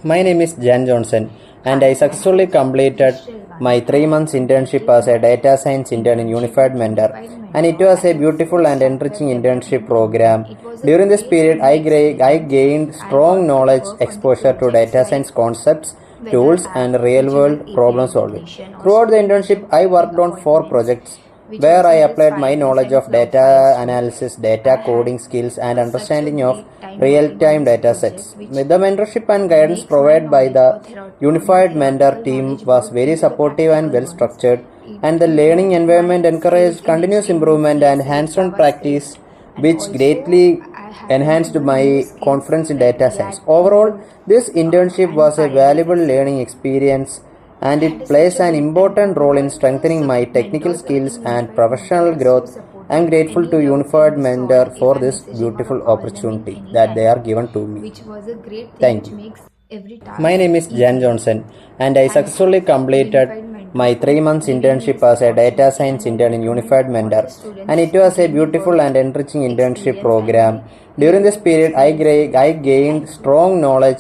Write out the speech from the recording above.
My name is Jan Johnson, and I successfully completed my 3 months internship as a data science intern in Unified Mentor, and it was a beautiful and enriching internship program. During this period, I gained strong knowledge exposure to data science concepts, tools, and real world problem solving. Throughout the internship, I worked on 4 projects where I applied my knowledge of data analysis, data coding skills, and understanding of real-time data sets. The mentorship and guidance provided by the Unified Mentor team was very supportive and well-structured, and the learning environment encouraged continuous improvement and hands-on practice, which greatly enhanced my confidence in data science. Overall, this internship was a valuable learning experience and it plays an important role in strengthening my technical skills and professional growth. I am grateful to Unified Mentor for this beautiful opportunity that they are given to me. Thank you. My name is Jan Johnson, and I successfully completed my 3 months internship as a data science intern in Unified Mentor, and it was a beautiful and enriching internship program. During this period, I gained strong knowledge